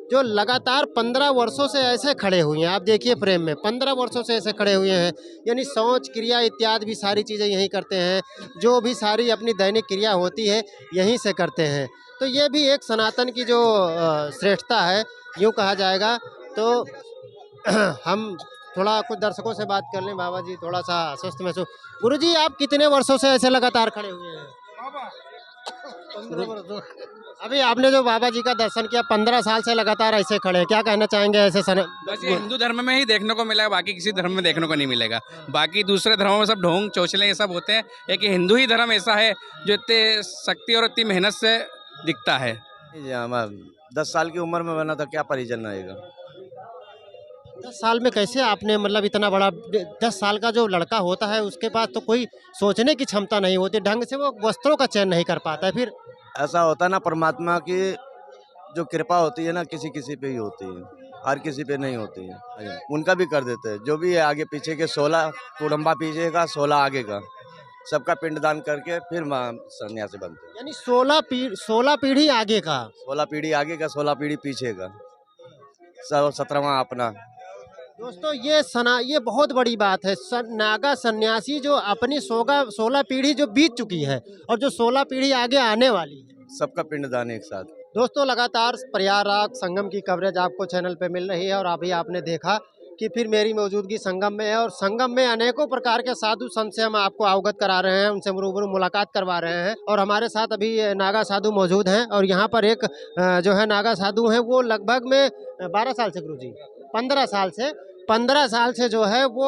जो लगातार 15 वर्षों से ऐसे खड़े हुए हैं। आप देखिए फ्रेम में 15 वर्षों से ऐसे खड़े हुए हैं, यानी शौच क्रिया इत्यादि भी सारी चीज़ें यहीं करते हैं, जो भी सारी अपनी दैनिक क्रिया होती है यहीं से करते हैं। तो ये भी एक सनातन की जो श्रेष्ठता है, यूँ कहा जाएगा। तो हम थोड़ा कुछ दर्शकों से बात कर लें। बाबा जी थोड़ा सा अस्वस्थ महसूस। गुरुजी आप कितने वर्षों से ऐसे लगातार खड़े हुए हैं? 15 वर्षों। अभी आपने जो बाबा जी का दर्शन किया, 15 साल से लगातार ऐसे खड़े हैं, क्या कहना चाहेंगे ऐसे बस ये हिंदू धर्म में ही देखने को मिलेगा, बाकी किसी धर्म में देखने को नहीं मिलेगा। बाकी दूसरे धर्मों में सब ढोंग चौचले ये सब होते हैं, एक हिंदू ही धर्म ऐसा है जो इतने शक्ति और इतनी मेहनत से दिखता है। जी हाँ, मैं 10 साल की उम्र में बना था, क्या परिजन रहेगा। 10 साल में कैसे आपने मतलब इतना बड़ा 10 साल का जो लड़का होता है उसके पास तो कोई सोचने की क्षमता नहीं होती, ढंग से वो वस्त्रों का चयन नहीं कर पाता है। फिर ऐसा होता है ना, परमात्मा की जो कृपा होती है ना, किसी किसी पे ही होती है, हर किसी पे नहीं होती है। उनका भी कर देते हैं, जो भी है आगे पीछे के 16 कुड़म्बा पीछे का, 16 आगे का, सबका पिंडदान करके फिर सन्यासी बनते हैं। यानी 16 पीढ़ी आगे का। 16 पीढ़ी आगे का, 16 पीढ़ी पीछे का, 17वां अपना। दोस्तों ये बहुत बड़ी बात है। नागा सन्यासी जो अपनी 16 पीढ़ी जो बीत चुकी है और जो 16 पीढ़ी आगे आने वाली है, सबका पिंडदान एक साथ। दोस्तों लगातार प्रयागराज संगम की कवरेज आपको चैनल पे मिल रही है और अभी आपने देखा कि फिर मेरी मौजूदगी संगम में है और संगम में अनेकों प्रकार के साधु संत से हम आपको अवगत करा रहे हैं, उनसे रूबरू मुलाकात करवा रहे हैं। और हमारे साथ अभी नागा साधु मौजूद हैं और यहाँ पर एक जो है नागा साधु हैं, वो लगभग में 12 साल से गुरुजी 15 साल से जो है वो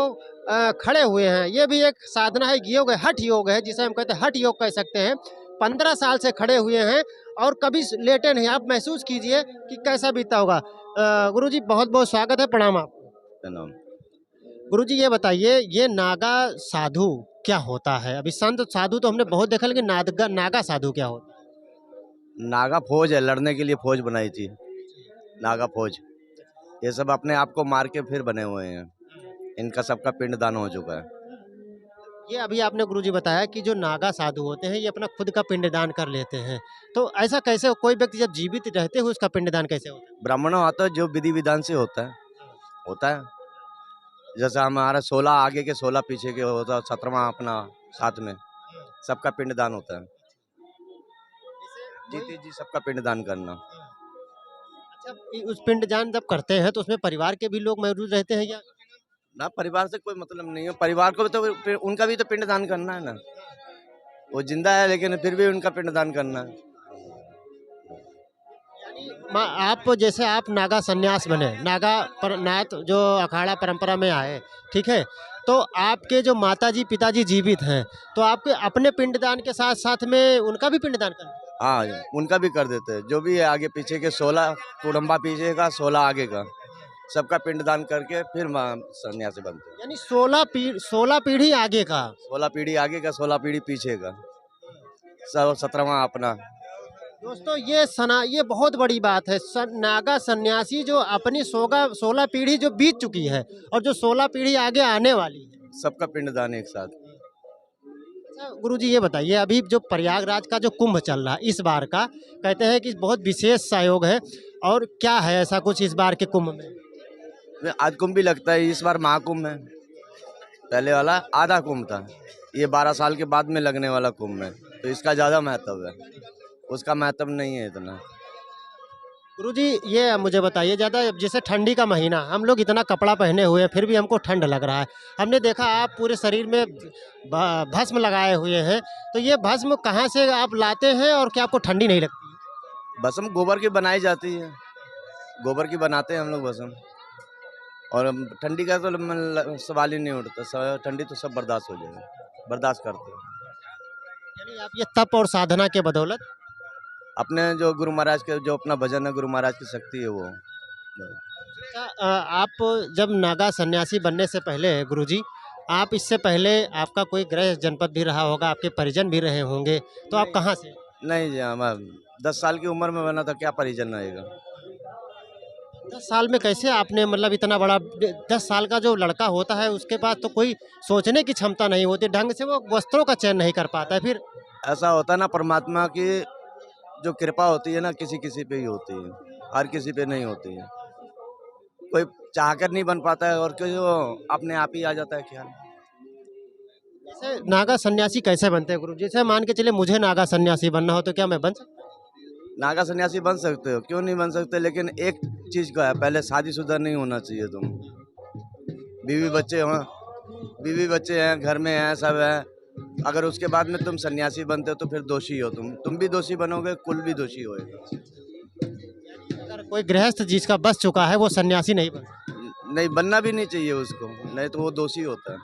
खड़े हुए हैं। ये भी एक साधना है, योग है, हठ योग है, जिसे हम कहते हैं हठ योग कह सकते हैं। 15 साल से खड़े हुए हैं और कभी लेटे नहीं। आप महसूस कीजिए कि कैसा बीता होगा। गुरुजी बहुत बहुत स्वागत है, प्रणाम आप। प्रणाम। गुरुजी ये बताइए, ये नागा साधु क्या होता है? अभी संत साधु तो हमने बहुत देखा, लेकिन नागा साधु क्या होता है? नागा फौज है, लड़ने के लिए फौज बनाई थी, नागा फौज। ये सब अपने आप को मार के फिर बने हुए हैं, इनका सबका पिंडदान हो चुका है। ये अभी आपने गुरुजी बताया कि जो नागा साधु होते हैं ये अपना खुद का पिंडदान कर लेते हैं, तो ऐसा कैसे कोई व्यक्ति जब जीवित रहते हुए उसका पिंडदान कैसे होता है? ब्राह्मणों आता है, जो विधि विधान से होता है। जैसा हमारा 16 आगे के 16 पीछे के होता है, 17वां अपना साथ में, सबका पिंडदान होता है। जीते जी सबका पिंडदान करना। अच्छा, उस पिंडदान जब करते हैं तो उसमें परिवार के भी लोग मौजूद रहते हैं या? ना, परिवार से कोई मतलब नहीं है, परिवार को भी तो उनका भी तो पिंडदान करना है ना। वो जिंदा है लेकिन फिर भी उनका पिंडदान करना है। आप जैसे आप नागा सन्यास बने, नाथ जो अखाड़ा परंपरा में आए, ठीक है, तो आपके जो माताजी पिताजी जीवित हैं, तो आपके अपने पिंडदान के साथ साथ में उनका भी पिंडदान करना? हाँ, उनका भी कर देते हैं, जो भी है आगे पीछे के 16 कुड़म्बा पीछे का, 16 आगे का, सबका पिंडदान करके फिर सन्यासी बनते हैं। यानी 16 पीढ़ी आगे का। 16 पीढ़ी आगे का, 16 पीढ़ी पीछे का, 17वां अपना। दोस्तों ये बहुत बड़ी बात है। नागा सन्यासी जो अपनी 16 पीढ़ी जो बीत चुकी है और जो 16 पीढ़ी आगे आने वाली है, सबका पिंडदान एक साथ। अच्छा गुरुजी ये बताइए, अभी जो प्रयागराज का जो कुंभ चल रहा है इस बार का, कहते हैं कि बहुत विशेष सहयोग है, और क्या है ऐसा कुछ इस बार के कुंभ में? आज कुंभ भी लगता है, इस बार महाकुंभ है। पहले वाला आधा कुंभ था, ये 12 साल के बाद में लगने वाला कुंभ है, तो इसका ज़्यादा महत्व है, उसका महत्व नहीं है इतना। गुरुजी ये मुझे बताइए, ज़्यादा जैसे ठंडी का महीना, हम लोग इतना कपड़ा पहने हुए हैं फिर भी हमको ठंड लग रहा है। हमने देखा आप पूरे शरीर में भस्म लगाए हुए हैं, तो ये भस्म कहाँ से आप लाते हैं और क्या आपको ठंडी नहीं लगती? भस्म गोबर की बनाई जाती है, गोबर की बनाते हैं हम लोग भस्म, और ठंडी का तो सवाल ही नहीं उठता, ठंडी तो सब बर्दाश्त हो जाएगा, बर्दाश्त करते हैं। यानी आप ये तप और साधना के बदौलत अपने जो गुरु महाराज के जो अपना भजन है, गुरु महाराज की शक्ति है वो। आप जब नागा सन्यासी बनने से पहले गुरुजी, आप इससे पहले आपका कोई गृह जनपद भी रहा होगा, आपके परिजन भी रहे होंगे, तो आप कहाँ से? नहीं जी, हम 10 साल की उम्र में बना था, क्या परिजन रहेगा। 10 साल में कैसे आपने मतलब इतना बड़ा 10 साल का जो लड़का होता है उसके पास तो कोई सोचने की क्षमता नहीं होती, ढंग से वो वस्त्रों का चयन नहीं कर पाता है। फिर ऐसा होता है ना, परमात्मा की जो कृपा होती है ना, किसी किसी पे ही होती है, हर किसी पे नहीं होती है, कोई चाहकर नहीं बन पाता है और कोई वो अपने आप ही आ जाता है ख्याल। जैसे नागा सन्यासी कैसे बनते हैं गुरु? जैसे मान के चले मुझे नागा सन्यासी बनना हो तो क्या मैं बन सकता नागा सन्यासी बन सकते हो, क्यों नहीं बन सकते, लेकिन एक चीज का है, पहले शादीशुदा नहीं होना चाहिए तुम। बीवी बच्चे हो, बीवी बच्चे हैं, घर में हैं, सब है। अगर उसके बाद में तुम सन्यासी बनते हो तो फिर दोषी हो तुम भी दोषी बनोगे, कुल भी दोषी होएगा। हूँ? अगर कोई गृहस्थ जिसका बस चुका है वो सन्यासी नहीं बन सकता। नहीं बनना भी नहीं चाहिए उसको, नहीं तो वो दोषी होता है।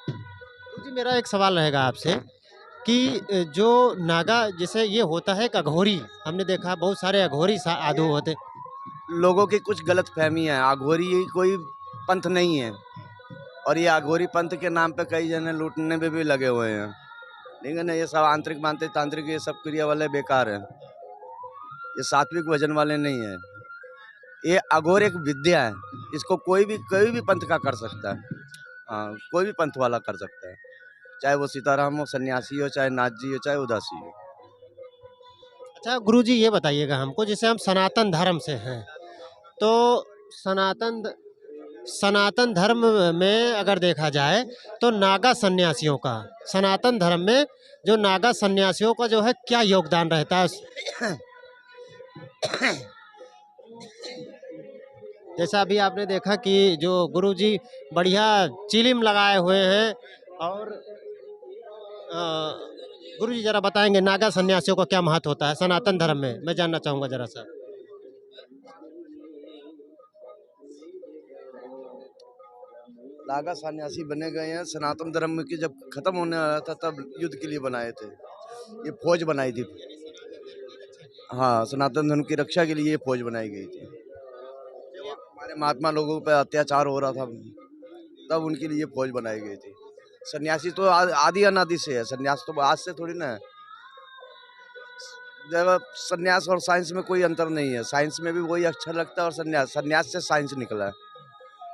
गुरु जी मेरा एक सवाल रहेगा आपसे कि जो नागा जैसे ये होता है एक अघोरी, हमने देखा बहुत सारे अघोरी साधु होते। लोगों की कुछ गलत फहमी है, अघोरी कोई पंथ नहीं है, और ये अघोरी पंथ के नाम पे कई जने लूटने में भी लगे हुए हैं। ठीक है ना, ये सब आंतरिक मांत्रिक तांत्रिक ये सब क्रिया वाले बेकार हैं, ये सात्विक वजन वाले नहीं है। ये अघोर एक विद्या है, इसको कोई भी पंथ का कर सकता है। हाँ, कोई भी पंथ वाला कर सकता है, चाहे वो सीताराम हो, सन्यासी हो, चाहे नाथ जी हो, चाहे उदासी हो। अच्छा गुरु जी ये बताइएगा हमको, जैसे हम सनातन धर्म से हैं तो सनातन धर्म में अगर देखा जाए तो नागा सन्यासियों का, सनातन धर्म में जो नागा सन्यासियों का जो है क्या योगदान रहता है? जैसा अभी आपने देखा कि जो गुरुजी बढ़िया चिलिम लगाए हुए हैं और गुरुजी जरा बताएंगे नागा सन्यासियों का क्या महत्व होता है सनातन धर्म में, मैं जानना चाहूंगा जरा सा। नागा सन्यासी बने गए हैं सनातन धर्म की, जब खत्म होने वाला था तब युद्ध के लिए बनाए थे, ये फौज बनाई थी। हाँ, सनातन धर्म की रक्षा के लिए ये फौज बनाई गई थी। हमारे महात्मा लोगों पर अत्याचार हो रहा था तब उनके लिए फौज बनाई गई थी। सन्यासी तो आदि अनादि से है, सन्यास तो आज से थोड़ी ना है। जब सन्यास और साइंस में कोई अंतर नहीं है, साइंस में भी वही अच्छा लगता है और सन्यास से साइंस निकला है।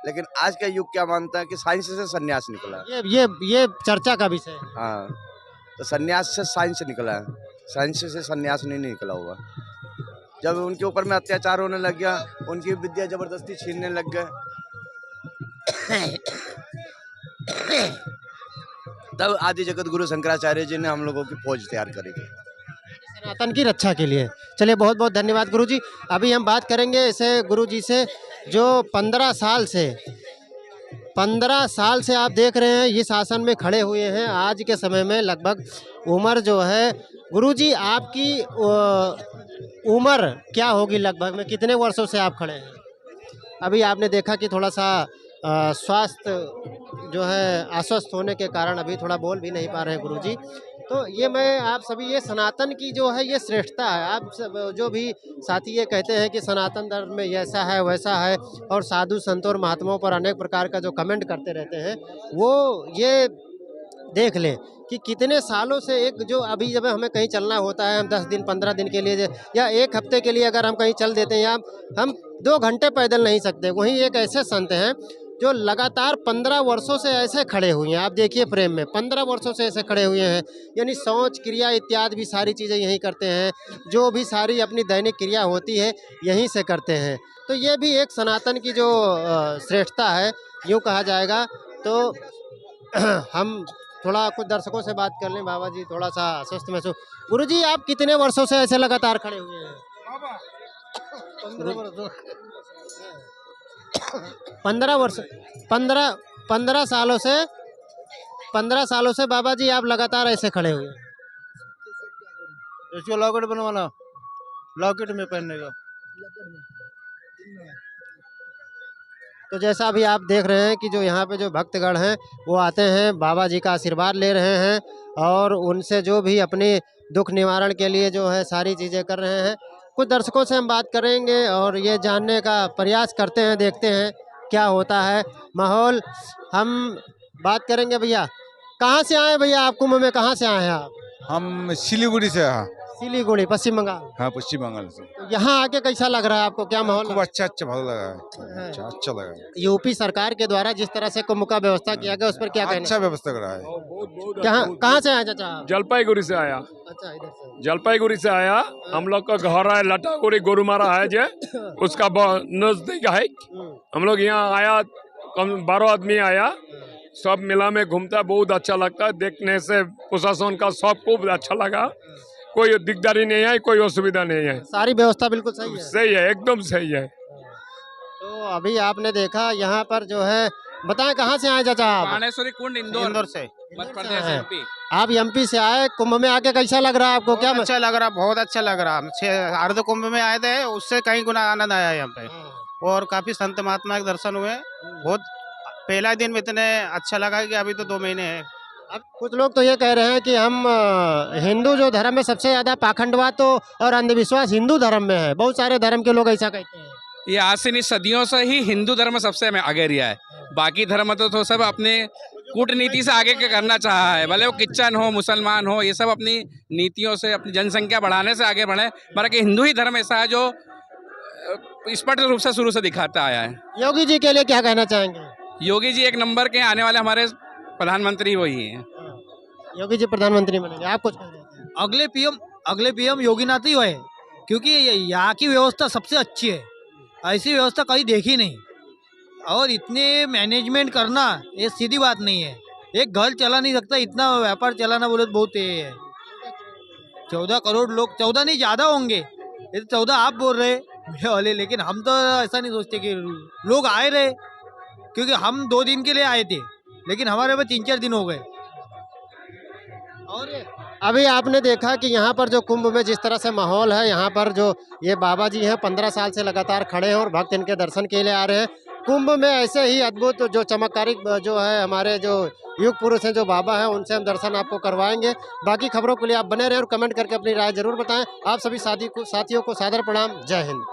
लेकिन आज का युग क्या मानता है कि साइंस से सन्यास निकला है। ये चर्चा का विषय है। हाँ, तो सन्यास से साइंस निकला है, साइंस से सन्यास नहीं निकला हुआ। जब उनके ऊपर में अत्याचार होने लग गया, उनकी विद्या जबरदस्ती छीनने लग गए, तब आदि जगत गुरु शंकराचार्य जी ने हम लोगों की फौज तैयार करी थी सनातन की रक्षा के लिए। चलिए बहुत बहुत धन्यवाद गुरुजी। अभी हम बात करेंगे ऐसे गुरुजी से जो 15 साल से आप देख रहे हैं इस आसन में खड़े हुए हैं। आज के समय में लगभग उम्र जो है गुरुजी आपकी उम्र क्या होगी, लगभग में कितने वर्षों से आप खड़े हैं? अभी आपने देखा कि थोड़ा सा स्वास्थ्य जो है अस्वस्थ होने के कारण अभी थोड़ा बोल भी नहीं पा रहे हैं गुरुजी। तो ये मैं आप सभी, ये सनातन की जो है ये श्रेष्ठता है। आप सब जो भी साथी ये कहते हैं कि सनातन धर्म में ऐसा है वैसा है और साधु संतों और महात्माओं पर अनेक प्रकार का जो कमेंट करते रहते हैं, वो ये देख लें कि कितने सालों से एक जो अभी जब हमें कहीं चलना होता है, हम 10 दिन 15 दिन के लिए या एक हफ्ते के लिए अगर हम कहीं चल देते हैं या हम 2 घंटे पैदल नहीं सकते, वहीं एक ऐसे संत हैं जो लगातार 15 वर्षों से ऐसे खड़े हुए हैं। आप देखिए प्रेम में 15 वर्षों से ऐसे खड़े हुए हैं, यानी शौच क्रिया इत्यादि भी सारी चीज़ें यहीं करते हैं, जो भी सारी अपनी दैनिक क्रिया होती है यहीं से करते हैं। तो ये भी एक सनातन की जो श्रेष्ठता है यूँ कहा जाएगा। तो हम थोड़ा कुछ दर्शकों से बात कर लें। बाबा जी थोड़ा सा अस्वस्थ महसूस। गुरु जी आप कितने वर्षों से ऐसे लगातार खड़े हुए हैं? 15 वर्ष 15 सालों से 15 सालों से बाबा जी आप लगातार ऐसे खड़े हुए हैं। इसको लॉकेट बनवाना, लॉकेट में पहनने का। तो जैसा अभी आप देख रहे हैं कि जो यहाँ पे जो भक्तगण हैं वो आते हैं, बाबा जी का आशीर्वाद ले रहे हैं और उनसे जो भी अपने दुख निवारण के लिए जो है सारी चीज़ें कर रहे हैं। कुछ दर्शकों से हम बात करेंगे और ये जानने का प्रयास करते हैं, देखते हैं क्या होता है माहौल। हम बात करेंगे। भैया कहाँ से आए? भैया आप कुंभ में कहाँ से आए हैं आप? हम सिलीगुड़ी से हैं। सिलीगुड़ी पश्चिम बंगाल। हाँ पश्चिम बंगाल से। तो यहाँ आके कैसा लग रहा है आपको, क्या माहौल खूब है? अच्छा बहुत लगा है, अच्छा लगा है। यूपी सरकार के द्वारा जिस तरह से कुंभ का व्यवस्था किया गया उस पर क्या कहना? अच्छा व्यवस्था करा है। कहाँ से आए चाचा आप? जलपाईगुड़ी से आया, अच्छा इधर से। जलपाईगुड़ी से आया। हम लोग का घर है लटागुड़ी गोरुमारा है जो उसका नजदीक है। हम लोग यहाँ आया, कम 12 आदमी आया, सब मेला में घूमता है, बहुत अच्छा लगता है देखने से। प्रशासन का सब खूब अच्छा लगा, कोई दिकदारी नहीं है, कोई असुविधा नहीं है, सारी व्यवस्था बिल्कुल सही है। सही है, एकदम सही है। तो अभी आपने देखा यहाँ पर जो है, बताएं कहाँ से आए चाचा आप? बाणेश्वरी कुंड इंदौर से मध्य प्रदेश हैं। MP। आप एमपी से आए, कुंभ में आके कैसा लग रहा है आपको? क्या अच्छा लग रहा, बहुत अच्छा लग रहा। हम अर्ध कुंभ में आए थे, उससे कहीं गुना आनंद आया यहाँ पे, और काफी संत महात्मा के दर्शन हुए। बहुत पहला दिन में इतने अच्छा लगा कि अभी तो 2 महीने है। अब कुछ लोग तो ये कह रहे हैं कि हम हिंदू जो धर्म में सबसे ज्यादा पाखंडवाद तो और अंधविश्वास हिंदू धर्म में है, बहुत सारे धर्म के लोग ऐसा कहते हैं। ये आज से नहीं सदियों से ही हिंदू धर्म सबसे आगे रिया है। बाकी धर्म तो सब अपने कूटनीति से आगे के करना चाहा है, भले वो क्रिश्चन हो मुसलमान हो, ये सब अपनी नीतियों से अपनी जनसंख्या बढ़ाने से आगे बढ़े। बाकी हिंदू ही धर्म ऐसा है जो स्पष्ट रूप से शुरू से दिखाता आया है। योगी जी के लिए क्या कहना चाहेंगे? योगी जी एक नंबर के आने वाले हमारे प्रधानमंत्री वही हैं। योगी जी प्रधानमंत्री बनेंगे, आप कुछ कह रहे थे? अगले पीएम योगीनाथ ही है, क्योंकि यहाँ की व्यवस्था सबसे अच्छी है, ऐसी व्यवस्था कहीं देखी नहीं। और इतने मैनेजमेंट करना ये सीधी बात नहीं है। एक घर चला नहीं सकता, इतना व्यापार चलाना बोले तो बहुत ये है। 14 करोड़ लोग, 14 नहीं ज़्यादा होंगे, ये तो 14 आप बोल रहे मीडिया वाले, लेकिन हम तो ऐसा नहीं सोचते कि लोग आए रहे, क्योंकि हम 2 दिन के लिए आए थे, लेकिन हमारे में 3-4 दिन हो गए। और अभी आपने देखा कि यहाँ पर जो कुंभ में जिस तरह से माहौल है, यहाँ पर जो ये बाबा जी हैं 15 साल से लगातार खड़े हैं और भक्त इनके दर्शन के लिए आ रहे हैं। कुंभ में ऐसे ही अद्भुत जो चमत्कारिक जो है हमारे जो युग पुरुष हैं, जो बाबा हैं, उनसे हम दर्शन आपको करवाएंगे। बाकी खबरों के लिए आप बने रहें और कमेंट करके अपनी राय जरूर बताएं। आप सभी साथियों को सादर प्रणाम। जय हिंद।